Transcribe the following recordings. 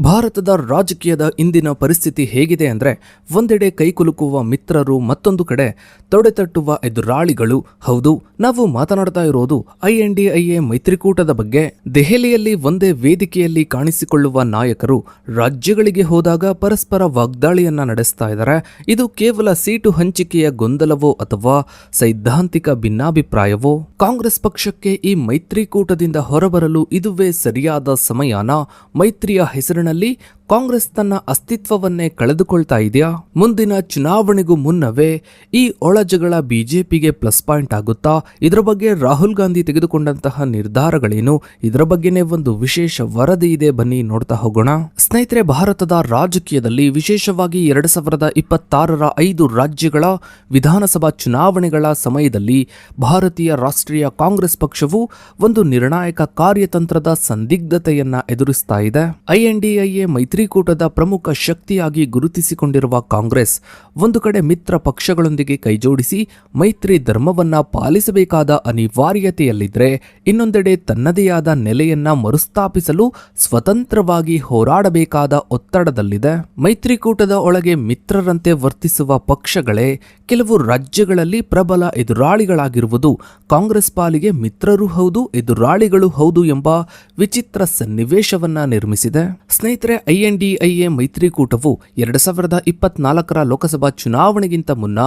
ಭಾರತದ ರಾಜಕೀಯದ ಇಂದಿನ ಪರಿಸ್ಥಿತಿ ಹೇಗಿದೆ ಅಂದರೆ, ಒಂದೆಡೆ ಕೈಕುಲುಕುವ ಮಿತ್ರರು, ಮತ್ತೊಂದು ಕಡೆ ತೊಡೆತಟ್ಟುವ ಎದುರಾಳಿಗಳು. ಹೌದು, ನಾವು ಮಾತನಾಡ್ತಾ ಇರೋದು INDIA ಮೈತ್ರಿಕೂಟದ ಬಗ್ಗೆ. ದೆಹಲಿಯಲ್ಲಿ ಒಂದೇ ವೇದಿಕೆಯಲ್ಲಿ ಕಾಣಿಸಿಕೊಳ್ಳುವ ನಾಯಕರು ರಾಜ್ಯಗಳಿಗೆ ಹೋದಾಗ ಪರಸ್ಪರ ವಾಗ್ದಾಳಿಯನ್ನ ನಡೆಸ್ತಾ ಇದ್ದಾರೆ. ಇದು ಕೇವಲ ಸೀಟು ಹಂಚಿಕೆಯ ಗೊಂದಲವೋ ಅಥವಾ ಸೈದ್ಧಾಂತಿಕ ಭಿನ್ನಾಭಿಪ್ರಾಯವೋ? ಕಾಂಗ್ರೆಸ್ ಪಕ್ಷಕ್ಕೆ ಈ ಮೈತ್ರಿಕೂಟದಿಂದ ಹೊರಬರಲು ಇದುವೇ ಸರಿಯಾದ ಸಮಯನ? ಮೈತ್ರಿಯ ಹೆಸರಿನಲ್ಲಿ ಕಾಂಗ್ರೆಸ್ ತನ್ನ ಅಸ್ತಿತ್ವವನ್ನೇ ಕಳೆದುಕೊಳ್ತಾ ಇದೆಯಾ? ಮುಂದಿನ ಚುನಾವಣೆಗೂ ಮುನ್ನವೇ ಈ ಒಳಜಗಳ ಬಿಜೆಪಿಗೆ ಪ್ಲಸ್ ಪಾಯಿಂಟ್ ಆಗುತ್ತಾ? ಇದರ ಬಗ್ಗೆ ರಾಹುಲ್ ಗಾಂಧಿ ತೆಗೆದುಕೊಂಡಂತಹ ನಿರ್ಧಾರಗಳೇನು? ಇದರ ಬಗ್ಗೆನೇ ಒಂದು ವಿಶೇಷ ವರದಿ ಇದೆ, ಬನ್ನಿ ನೋಡ್ತಾ ಹೋಗೋಣ. ಸ್ನೇಹಿತರೆ, ಭಾರತದ ರಾಜಕೀಯದಲ್ಲಿ ವಿಶೇಷವಾಗಿ 2026ರ 5 ರಾಜ್ಯಗಳ ವಿಧಾನಸಭಾ ಚುನಾವಣೆಗಳ ಸಮಯದಲ್ಲಿ ಭಾರತೀಯ ರಾಷ್ಟ್ರೀಯ ಕಾಂಗ್ರೆಸ್ ಪಕ್ಷವು ಒಂದು ನಿರ್ಣಾಯಕ ಕಾರ್ಯತಂತ್ರದ ಸಂದಿಗ್ಧತೆಯನ್ನ ಎದುರಿಸ್ತಾ ಇದೆ. INDIA ಮೈತ್ರಿಕೂಟದ ಪ್ರಮುಖ ಶಕ್ತಿಯಾಗಿ ಗುರುತಿಸಿಕೊಂಡಿರುವ ಕಾಂಗ್ರೆಸ್ ಒಂದು ಕಡೆ ಮಿತ್ರ ಪಕ್ಷಗಳೊಂದಿಗೆ ಕೈಜೋಡಿಸಿ ಮೈತ್ರಿ ಧರ್ಮವನ್ನ ಪಾಲಿಸಬೇಕಾದ ಅನಿವಾರ್ಯತೆಯಲ್ಲಿದ್ದರೆ, ಇನ್ನೊಂದೆಡೆ ತನ್ನದೇ ಆದ ನೆಲೆಯನ್ನ ಮರುಸ್ಥಾಪಿಸಲು ಸ್ವತಂತ್ರವಾಗಿ ಹೋರಾಡಬೇಕಾದ ಒತ್ತಡದಲ್ಲಿದೆ. ಮೈತ್ರಿಕೂಟದ ಒಳಗೆ ಮಿತ್ರರಂತೆ ವರ್ತಿಸುವ ಪಕ್ಷಗಳೇ ಕೆಲವು ರಾಜ್ಯಗಳಲ್ಲಿ ಪ್ರಬಲ ಎದುರಾಳಿಗಳಾಗಿರುವುದು ಕಾಂಗ್ರೆಸ್ ಪಾಲಿಗೆ ಮಿತ್ರರೂ ಹೌದು, ಎದುರಾಳಿಗಳು ಹೌದು ಎಂಬ ವಿಚಿತ್ರ ಸನ್ನಿವೇಶವನ್ನ ನಿರ್ಮಿಸಿದೆ. ಸ್ನೇಹಿತರೆ, INDIA ಮೈತ್ರಿಕೂಟವು 2024ರ ಲೋಕಸಭಾ ಚುನಾವಣೆಗಿಂತ ಮುನ್ನ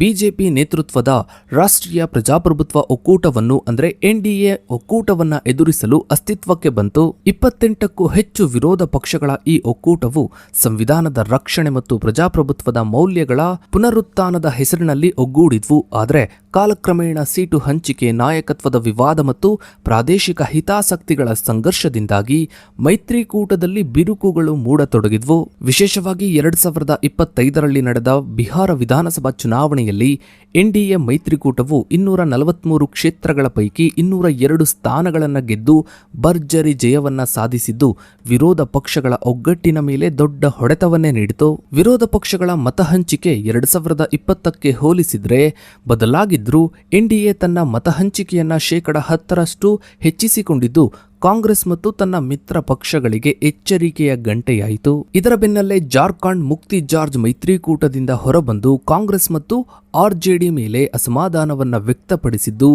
ಬಿಜೆಪಿ ನೇತೃತ್ವದ ರಾಷ್ಟ್ರೀಯ ಪ್ರಜಾಪ್ರಭುತ್ವ ಒಕ್ಕೂಟವನ್ನು ಅಂದರೆ NDA ಒಕ್ಕೂಟವನ್ನ ಎದುರಿಸಲು ಅಸ್ತಿತ್ವಕ್ಕೆ ಬಂತು. 28ಕ್ಕೂ ಹೆಚ್ಚು ವಿರೋಧ ಪಕ್ಷಗಳ ಈ ಒಕ್ಕೂಟವು ಸಂವಿಧಾನದ ರಕ್ಷಣೆ ಮತ್ತು ಪ್ರಜಾಪ್ರಭುತ್ವದ ಮೌಲ್ಯಗಳ ಪುನರುತ್ಥಾನದ ಹೆಸರಿನಲ್ಲಿ ಒಗ್ಗೂಡಿದ್ವು. ಆದರೆ ಕಾಲಕ್ರಮೇಣ ಸೀಟು ಹಂಚಿಕೆ, ನಾಯಕತ್ವದ ವಿವಾದ ಮತ್ತು ಪ್ರಾದೇಶಿಕ ಹಿತಾಸಕ್ತಿಗಳ ಸಂಘರ್ಷದಿಂದಾಗಿ ಮೈತ್ರಿಕೂಟದಲ್ಲಿ ಬಿರುಕುಗಳು ಮೂಡತೊಡಗಿದ್ವು. ವಿಶೇಷವಾಗಿ 2025ರಲ್ಲಿ ನಡೆದ ಬಿಹಾರ ವಿಧಾನಸಭಾ ಚುನಾವಣೆಯಲ್ಲಿ NDA ಮೈತ್ರಿಕೂಟವು 243 ಕ್ಷೇತ್ರಗಳ ಪೈಕಿ 202 ಸ್ಥಾನಗಳನ್ನು ಗೆದ್ದು ಭರ್ಜರಿ ಜಯವನ್ನ ಸಾಧಿಸಿದ್ದು ವಿರೋಧ ಪಕ್ಷಗಳ ಒಗ್ಗಟ್ಟಿನ ಮೇಲೆ ದೊಡ್ಡ ಹೊಡೆತವನ್ನೇ ನೀಡಿತು. ವಿರೋಧ ಪಕ್ಷಗಳ ಮತ ಹಂಚಿಕೆ 2020ಕ್ಕೆ ಹೋಲಿಸಿದ್ರೆ ಬದಲಾಗಿದ್ರೂ NDA ತನ್ನ ಮತ ಹಂಚಿಕೆಯನ್ನ 10% ಹೆಚ್ಚಿಸಿಕೊಂಡಿದ್ದು ಕಾಂಗ್ರೆಸ್ ಮತ್ತು ತನ್ನ ಮಿತ್ರ ಪಕ್ಷಗಳಿಗೆ ಎಚ್ಚರಿಕೆಯ ಗಂಟೆಯಾಯಿತು. ಇದರ ಬೆನ್ನಲ್ಲೇ ಜಾರ್ಖಂಡ್ ಮುಕ್ತಿ ಜಾರ್ಜ್ ಮೈತ್ರಿಕೂಟದಿಂದ ಹೊರಬಂದು ಕಾಂಗ್ರೆಸ್ ಮತ್ತು RJD ಮೇಲೆ ಅಸಮಾಧಾನವನ್ನ ವ್ಯಕ್ತಪಡಿಸಿದ್ದು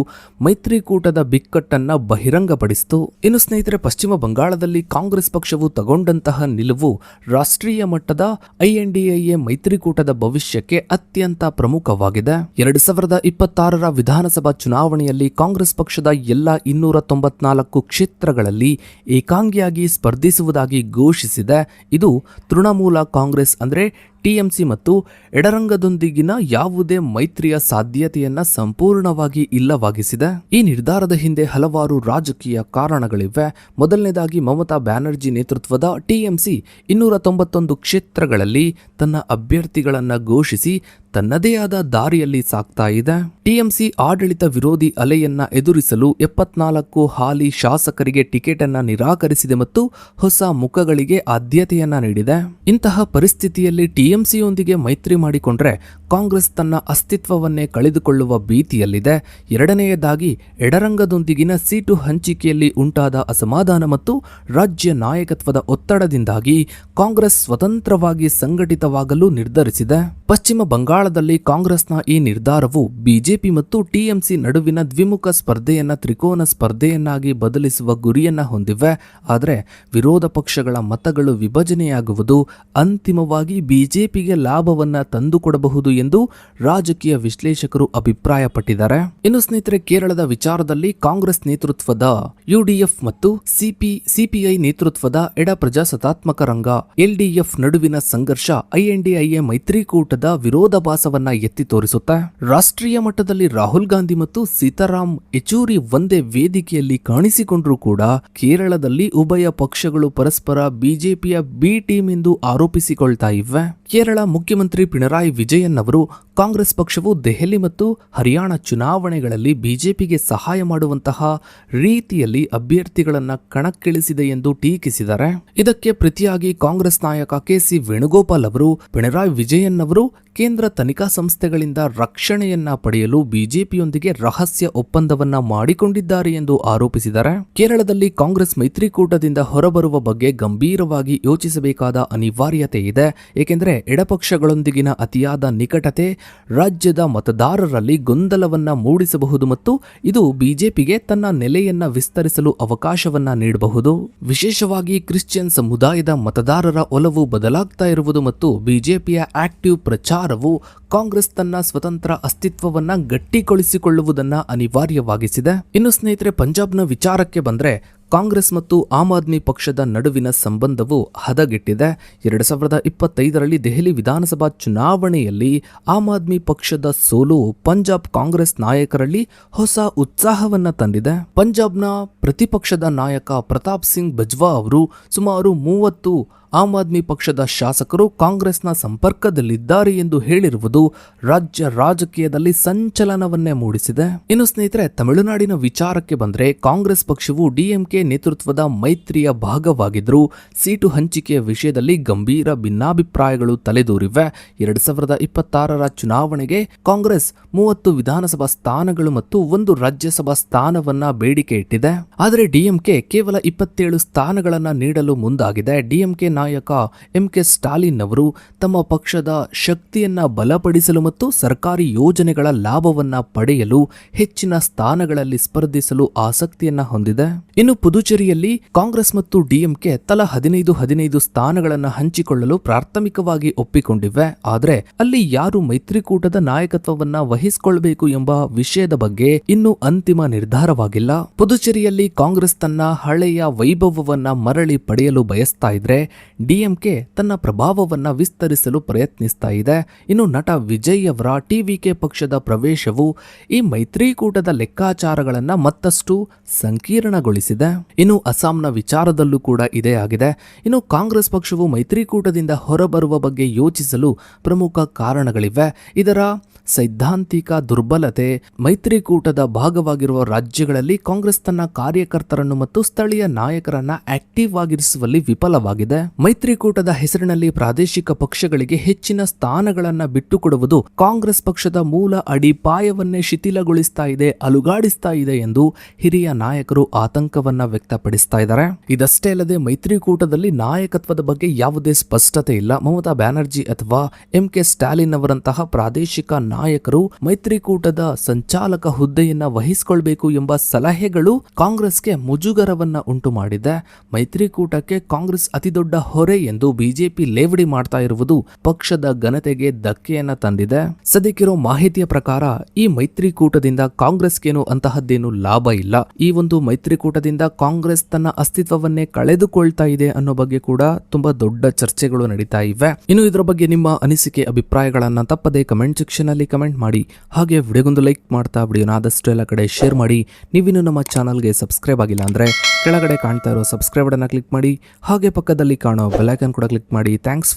ಮೈತ್ರಿಕೂಟದ ಬಿಕ್ಕಟ್ಟನ್ನ ಬಹಿರಂಗಪಡಿಸಿತು. ಇನ್ನು ಸ್ನೇಹಿತರೆ, ಪಶ್ಚಿಮ ಬಂಗಾಳದಲ್ಲಿ ಕಾಂಗ್ರೆಸ್ ಪಕ್ಷವು ತಗೊಂಡಂತಹ ನಿಲುವು ರಾಷ್ಟ್ರೀಯ ಮಟ್ಟದ INDIA ಮೈತ್ರಿಕೂಟದ ಭವಿಷ್ಯಕ್ಕೆ ಅತ್ಯಂತ ಪ್ರಮುಖವಾಗಿದೆ. 2026ರ ವಿಧಾನಸಭಾ ಚುನಾವಣೆಯಲ್ಲಿ ಕಾಂಗ್ರೆಸ್ ಪಕ್ಷದ ಎಲ್ಲ 294 ಕ್ಷೇತ್ರಗಳಲ್ಲಿ ಏಕಾಂಗಿಯಾಗಿ ಸ್ಪರ್ಧಿಸುವುದಾಗಿ ಘೋಷಿಸಿದೆ. ಇದು ತೃಣಮೂಲ ಕಾಂಗ್ರೆಸ್ ಅಂದರೆ TMC ಮತ್ತು ಎಡರಂಗದೊಂದಿಗಿನ ಯಾವುದೇ ಮೈತ್ರಿಯ ಸಾಧ್ಯತೆಯನ್ನ ಸಂಪೂರ್ಣವಾಗಿ ಇಲ್ಲವಾಗಿಸಿದೆ. ಈ ನಿರ್ಧಾರದ ಹಿಂದೆ ಹಲವಾರು ರಾಜಕೀಯ ಕಾರಣಗಳಿವೆ. ಮೊದಲನೇದಾಗಿ, ಮಮತಾ ಬ್ಯಾನರ್ಜಿ ನೇತೃತ್ವದ TMC 291 ಕ್ಷೇತ್ರಗಳಲ್ಲಿ ತನ್ನ ಅಭ್ಯರ್ಥಿಗಳನ್ನ ಘೋಷಿಸಿ ತನ್ನದೇ ಆದ ದಾರಿಯಲ್ಲಿ ಸಾಗ್ತಾ ಇದೆ. TMC ಆಡಳಿತ ವಿರೋಧಿ ಅಲೆಯನ್ನ ಎದುರಿಸಲು 74 ಹಾಲಿ ಶಾಸಕರಿಗೆ ಟಿಕೆಟ್ ಅನ್ನ ನಿರಾಕರಿಸಿದೆ ಮತ್ತು ಹೊಸ ಮುಖಗಳಿಗೆ ಆದ್ಯತೆಯನ್ನ ನೀಡಿದೆ. ಇಂತಹ ಪರಿಸ್ಥಿತಿಯಲ್ಲಿ TMCಯೊಂದಿಗೆ ಮೈತ್ರಿ ಮಾಡಿಕೊಂಡ್ರೆ ಕಾಂಗ್ರೆಸ್ ತನ್ನ ಅಸ್ತಿತ್ವವನ್ನೇ ಕಳೆದುಕೊಳ್ಳುವ ಭೀತಿಯಲ್ಲಿದೆ. ಎರಡನೆಯದಾಗಿ, ಎಡರಂಗದೊಂದಿಗಿನ ಸೀಟು ಹಂಚಿಕೆಯಲ್ಲಿ ಉಂಟಾದ ಅಸಮಾಧಾನ ಮತ್ತು ರಾಜ್ಯ ನಾಯಕತ್ವದ ಒತ್ತಡದಿಂದಾಗಿ ಕಾಂಗ್ರೆಸ್ ಸ್ವತಂತ್ರವಾಗಿ ಸಂಘಟಿತವಾಗಲು ನಿರ್ಧರಿಸಿದೆ. ಪಶ್ಚಿಮ ಬಂಗಾಳದಲ್ಲಿ ಕಾಂಗ್ರೆಸ್ನ ಈ ನಿರ್ಧಾರವು ಬಿಜೆಪಿ ಮತ್ತು TMC ನಡುವಿನ ದ್ವಿಮುಖ ಸ್ಪರ್ಧೆಯನ್ನ ತ್ರಿಕೋನ ಸ್ಪರ್ಧೆಯನ್ನಾಗಿ ಬದಲಿಸುವ ಗುರಿಯನ್ನ ಹೊಂದಿವೆ. ಆದರೆ ವಿರೋಧ ಪಕ್ಷಗಳ ಮತಗಳು ವಿಭಜನೆಯಾಗುವುದು ಅಂತಿಮವಾಗಿ ಬಿಜೆಪಿಗೆ ಲಾಭವನ್ನ ತಂದುಕೊಡಬಹುದು ಎಂದು ರಾಜಕೀಯ ವಿಶ್ಲೇಷಕರು ಅಭಿಪ್ರಾಯಪಟ್ಟಿದ್ದಾರೆ. ಇನ್ನು ಸ್ನೇಹಿತರೆ, ಕೇರಳದ ವಿಚಾರದಲ್ಲಿ ಕಾಂಗ್ರೆಸ್ ನೇತೃತ್ವದ UDF ಮತ್ತು CPI ನೇತೃತ್ವದ ಎಡ ಪ್ರಜಾಸತ್ತಾತ್ಮಕ ರಂಗ LDF ನಡುವಿನ ಸಂಘರ್ಷ INDIA ಮೈತ್ರಿಕೂಟದ ವಿರೋಧಾಭಾಸವನ್ನ ಎತ್ತಿ ತೋರಿಸುತ್ತೆ. ರಾಷ್ಟ್ರೀಯ ಮಟ್ಟದಲ್ಲಿ ರಾಹುಲ್ ಗಾಂಧಿ ಮತ್ತು ಸೀತಾರಾಮ್ ಯೆಚೂರಿ ಒಂದೇ ವೇದಿಕೆಯಲ್ಲಿ ಕಾಣಿಸಿಕೊಂಡ್ರೂ ಕೂಡ ಕೇರಳದಲ್ಲಿ ಉಭಯ ಪಕ್ಷಗಳು ಪರಸ್ಪರ ಬಿಜೆಪಿಯ B ಟೀಮ್ ಎಂದು ಆರೋಪಿಸಿಕೊಳ್ತಾ ಇವೆ. ಕೇರಳ ಮುಖ್ಯಮಂತ್ರಿ ಪಿಣರಾಯಿ ವಿಜಯನ್ ಅವರು ಕಾಂಗ್ರೆಸ್ ಪಕ್ಷವು ದೆಹಲಿ ಮತ್ತು ಹರಿಯಾಣ ಚುನಾವಣೆಗಳಲ್ಲಿ ಬಿಜೆಪಿಗೆ ಸಹಾಯ ಮಾಡುವಂತಹ ರೀತಿಯಲ್ಲಿ ಅಭ್ಯರ್ಥಿಗಳನ್ನ ಕಣಕ್ಕಿಳಿಸಿದೆ ಎಂದು ಟೀಕಿಸಿದ್ದಾರೆ. ಇದಕ್ಕೆ ಪ್ರತಿಯಾಗಿ ಕಾಂಗ್ರೆಸ್ ನಾಯಕ ಕೆಸಿ ವೇಣುಗೋಪಾಲ್ ಅವರು ಪಿಣರಾಯಿ ವಿಜಯನ್ ಅವರು ಕೇಂದ್ರ ತನಿಖಾ ಸಂಸ್ಥೆಗಳಿಂದ ರಕ್ಷಣೆಯನ್ನ ಪಡೆಯಲು ಬಿಜೆಪಿಯೊಂದಿಗೆ ರಹಸ್ಯ ಒಪ್ಪಂದವನ್ನ ಮಾಡಿಕೊಂಡಿದ್ದಾರೆ ಎಂದು ಆರೋಪಿಸಿದ್ದಾರೆ. ಕೇರಳದಲ್ಲಿ ಕಾಂಗ್ರೆಸ್ ಮೈತ್ರಿಕೂಟದಿಂದ ಹೊರಬರುವ ಬಗ್ಗೆ ಗಂಭೀರವಾಗಿ ಯೋಚಿಸಬೇಕಾದ ಅನಿವಾರ್ಯತೆ ಇದೆ. ಏಕೆಂದರೆ ಎಡಪಕ್ಷಗಳೊಂದಿಗಿನ ಅತಿಯಾದ ನಿಕಟತೆ ರಾಜ್ಯದ ಮತದಾರರಲ್ಲಿ ಗೊಂದಲವನ್ನ ಮೂಡಿಸಬಹುದು ಮತ್ತು ಇದು ಬಿಜೆಪಿಗೆ ತನ್ನ ನೆಲೆಯನ್ನ ವಿಸ್ತರಿಸಲು ಅವಕಾಶವನ್ನ ನೀಡಬಹುದು. ವಿಶೇಷವಾಗಿ ಕ್ರಿಶ್ಚಿಯನ್ ಸಮುದಾಯದ ಮತದಾರರ ಒಲವು ಬದಲಾಗ್ತಾ ಇರುವುದು ಮತ್ತು ಬಿಜೆಪಿಯ ಆಕ್ಟಿವ್ ಪ್ರಚಾರವು ಕಾಂಗ್ರೆಸ್ ತನ್ನ ಸ್ವತಂತ್ರ ಅಸ್ತಿತ್ವವನ್ನ ಗಟ್ಟಿಗೊಳಿಸಿಕೊಳ್ಳುವುದನ್ನ ಅನಿವಾರ್ಯವಾಗಿಸಿದೆ. ಇನ್ನು ಸ್ನೇಹಿತರೆ, ಪಂಜಾಬ್ನ ವಿಚಾರಕ್ಕೆ ಬಂದ್ರೆ ಕಾಂಗ್ರೆಸ್ ಮತ್ತು ಆಮ್ ಆದ್ಮಿ ಪಕ್ಷದ ನಡುವಿನ ಸಂಬಂಧವು ಹದಗೆಟ್ಟಿದೆ. 2025ರಲ್ಲಿ ದೆಹಲಿ ವಿಧಾನಸಭಾ ಚುನಾವಣೆಯಲ್ಲಿ ಆಮ್ ಆದ್ಮಿ ಪಕ್ಷದ ಸೋಲು ಪಂಜಾಬ್ ಕಾಂಗ್ರೆಸ್ ನಾಯಕರಲ್ಲಿ ಹೊಸ ಉತ್ಸಾಹವನ್ನ ತಂದಿದೆ. ಪಂಜಾಬ್ನ ಪ್ರತಿಪಕ್ಷದ ನಾಯಕ ಪ್ರತಾಪ್ ಸಿಂಗ್ ಬಜ್ವಾ ಅವರು ಸುಮಾರು 30 ಆಮ್ ಆದ್ಮಿ ಪಕ್ಷದ ಶಾಸಕರು ಕಾಂಗ್ರೆಸ್ನ ಸಂಪರ್ಕದಲ್ಲಿದ್ದಾರೆ ಎಂದು ಹೇಳಿರುವುದು ರಾಜ್ಯ ರಾಜಕೀಯದಲ್ಲಿ ಸಂಚಲನವನ್ನೇ ಮೂಡಿಸಿದೆ. ಇನ್ನು ಸ್ನೇಹಿತರೆ, ತಮಿಳುನಾಡಿನ ವಿಚಾರಕ್ಕೆ ಬಂದರೆ ಕಾಂಗ್ರೆಸ್ ಪಕ್ಷವು ಡಿಎಂಕೆ ನೇತೃತ್ವದ ಮೈತ್ರಿಯ ಭಾಗವಾಗಿದ್ದರೂ ಸೀಟು ಹಂಚಿಕೆಯ ವಿಷಯದಲ್ಲಿ ಗಂಭೀರ ಭಿನ್ನಾಭಿಪ್ರಾಯಗಳು ತಲೆದೂರಿವೆ. 2026ರ ಚುನಾವಣೆಗೆ ಕಾಂಗ್ರೆಸ್ 30 ವಿಧಾನಸಭಾ ಸ್ಥಾನಗಳು ಮತ್ತು 1 ರಾಜ್ಯಸಭಾ ಸ್ಥಾನವನ್ನ ಬೇಡಿಕೆ ಇಟ್ಟಿದೆ. ಆದರೆ ಡಿಎಂಕೆ ಕೇವಲ 27 ಸ್ಥಾನಗಳನ್ನು ನೀಡಲು ಮುಂದಾಗಿದೆ. ಡಿಎಂಕೆ ನಾಯಕ ಎಂಕೆ ಸ್ಟಾಲಿನ್ ಅವರು ತಮ್ಮ ಪಕ್ಷದ ಶಕ್ತಿಯನ್ನ ಬಲಪಡಿಸಲು ಮತ್ತು ಸರ್ಕಾರಿ ಯೋಜನೆಗಳ ಲಾಭವನ್ನ ಪಡೆಯಲು ಹೆಚ್ಚಿನ ಸ್ಥಾನಗಳಲ್ಲಿ ಸ್ಪರ್ಧಿಸಲು ಆಸಕ್ತಿಯನ್ನ ಹೊಂದಿದೆ. ಇನ್ನು ಪುದುಚೇರಿಯಲ್ಲಿ ಕಾಂಗ್ರೆಸ್ ಮತ್ತು ಡಿಎಂಕೆ ತಲಾ 15 ಸ್ಥಾನಗಳನ್ನು ಹಂಚಿಕೊಳ್ಳಲು ಪ್ರಾಥಮಿಕವಾಗಿ ಒಪ್ಪಿಕೊಂಡಿವೆ. ಆದರೆ ಅಲ್ಲಿ ಯಾರು ಮೈತ್ರಿಕೂಟದ ನಾಯಕತ್ವವನ್ನ ವಹಿಸಿಕೊಳ್ಳಬೇಕು ಎಂಬ ವಿಷಯದ ಬಗ್ಗೆ ಇನ್ನೂ ಅಂತಿಮ ನಿರ್ಧಾರವಾಗಿಲ್ಲ. ಪುದುಚೇರಿಯಲ್ಲಿ ಕಾಂಗ್ರೆಸ್ ತನ್ನ ಹಳೆಯ ವೈಭವವನ್ನ ಮರಳಿ ಪಡೆಯಲು ಬಯಸ್ತಾ ಇದ್ರೆ ಡಿಎಂಕೆ ತನ್ನ ಪ್ರಭಾವವನ್ನ ವಿಸ್ತರಿಸಲು ಪ್ರಯತ್ನಿಸ್ತಾ ಇದೆ. ಇನ್ನು ನಟ ವಿಜಯ್ ಅವರ ಟಿವಿಕೆ ಪಕ್ಷದ ಪ್ರವೇಶವು ಈ ಮೈತ್ರಿಕೂಟದ ಲೆಕ್ಕಾಚಾರಗಳನ್ನ ಮತ್ತಷ್ಟು ಸಂಕೀರ್ಣಗೊಳಿಸಿದೆ. ಇನ್ನು ಅಸ್ಸಾಂನ ವಿಚಾರದಲ್ಲೂ ಕೂಡ ಇದೇ ಆಗಿದೆ. ಇನ್ನು ಕಾಂಗ್ರೆಸ್ ಪಕ್ಷವು ಮೈತ್ರಿಕೂಟದಿಂದ ಹೊರಬರುವ ಬಗ್ಗೆ ಯೋಚಿಸಲು ಪ್ರಮುಖ ಕಾರಣಗಳಿವೆ. ಇದರ ಸೈದ್ಧಾಂತಿಕ ದುರ್ಬಲತೆ, ಮೈತ್ರಿಕೂಟದ ಭಾಗವಾಗಿರುವ ರಾಜ್ಯಗಳಲ್ಲಿ ಕಾಂಗ್ರೆಸ್ ತನ್ನ ಕಾರ್ಯಕರ್ತರನ್ನು ಮತ್ತು ಸ್ಥಳೀಯ ನಾಯಕರನ್ನ ಆಕ್ಟಿವ್ ಆಗಿರಿಸುವಲ್ಲಿ ವಿಫಲವಾಗಿದೆ. ಮೈತ್ರಿಕೂಟದ ಹೆಸರಿನಲ್ಲಿ ಪ್ರಾದೇಶಿಕ ಪಕ್ಷಗಳಿಗೆ ಹೆಚ್ಚಿನ ಸ್ಥಾನಗಳನ್ನು ಬಿಟ್ಟುಕೊಡುವುದು ಕಾಂಗ್ರೆಸ್ ಪಕ್ಷದ ಮೂಲ ಅಡಿಪಾಯವನ್ನೇ ಶಿಥಿಲಗೊಳಿಸ್ತಾ ಇದೆ, ಅಲುಗಾಡಿಸ್ತಾ ಇದೆ ಎಂದು ಹಿರಿಯ ನಾಯಕರು ಆತಂಕವನ್ನ ವ್ಯಕ್ತಪಡಿಸ್ತಾ ಇದ್ದಾರೆ. ಇದಷ್ಟೇ ಅಲ್ಲದೆ ಮೈತ್ರಿಕೂಟದಲ್ಲಿ ನಾಯಕತ್ವದ ಬಗ್ಗೆ ಯಾವುದೇ ಸ್ಪಷ್ಟತೆ ಇಲ್ಲ. ಮಮತಾ ಬ್ಯಾನರ್ಜಿ ಅಥವಾ ಎಂಕೆ ಸ್ಟಾಲಿನ್ ಅವರಂತಹ ಪ್ರಾದೇಶಿಕ ನಾಯಕರು ಮೈತ್ರಿಕೂಟದ ಸಂಚಾಲಕ ಹುದ್ದೆಯನ್ನ ವಹಿಸಿಕೊಳ್ಬೇಕು ಎಂಬ ಸಲಹೆಗಳು ಕಾಂಗ್ರೆಸ್ಗೆ ಮುಜುಗರವನ್ನ ಉಂಟು ಮಾಡಿದೆ. ಮೈತ್ರಿಕೂಟಕ್ಕೆ ಕಾಂಗ್ರೆಸ್ ಅತಿದೊಡ್ಡ ಹೊರೆ ಎಂದು ಬಿಜೆಪಿ ಲೇವಡಿ ಮಾಡ್ತಾ ಇರುವುದು ಪಕ್ಷದ ಘನತೆಗೆ ಧಕ್ಕೆಯನ್ನ ತಂದಿದೆ. ಸದ್ಯಕ್ಕಿರೋ ಮಾಹಿತಿಯ ಪ್ರಕಾರ ಈ ಮೈತ್ರಿಕೂಟದಿಂದ ಕಾಂಗ್ರೆಸ್ಗೇನು ಅಂತಹದ್ದೇನು ಲಾಭ ಇಲ್ಲ. ಈ ಒಂದು ಮೈತ್ರಿಕೂಟದಿಂದ ಕಾಂಗ್ರೆಸ್ ತನ್ನ ಅಸ್ತಿತ್ವವನ್ನೇ ಕಳೆದುಕೊಳ್ತಾ ಇದೆ ಅನ್ನೋ ಬಗ್ಗೆ ಕೂಡ ತುಂಬಾ ದೊಡ್ಡ ಚರ್ಚೆಗಳು ನಡೀತಾ ಇವೆ. ಇನ್ನು ಇದರ ಬಗ್ಗೆ ನಿಮ್ಮ ಅನಿಸಿಕೆ ಅಭಿಪ್ರಾಯಗಳನ್ನ ತಪ್ಪದೆ ಕಮೆಂಟ್ ಸೆಕ್ಷನ್ ಅಲ್ಲಿ ಕಮೆಂಟ್ ಮಾಡಿ. ಹಾಗೆ ವಿಡಿಯೋಗೊಂದು ಲೈಕ್ ಮಾಡ್ತಾ ವಿಡಿಯೋನ ಆದಷ್ಟು ಎಲ್ಲ ಕಡೆ ಶೇರ್ ಮಾಡಿ. ನೀವಿನ್ನು ನಮ್ಮ ಚಾನಲ್ಗೆ ಸಬ್ಸ್ಕ್ರೈಬ್ ಆಗಿಲ್ಲ ಅಂದ್ರೆ ಕೆಳಗಡೆ ಕಾಣ್ತಾ ಇರೋ ಸಬ್ಸ್ಕ್ರೈಬ್ ಅನ್ನ ಕ್ಲಿಕ್ ಮಾಡಿ. ಹಾಗೆ ಪಕ್ಕದಲ್ಲಿ ಕಾಣೋ ಬೆಲ್ ಐಕಾನ್ ಕೂಡ ಕ್ಲಿಕ್ ಮಾಡಿ. ಥ್ಯಾಂಕ್ಸ್.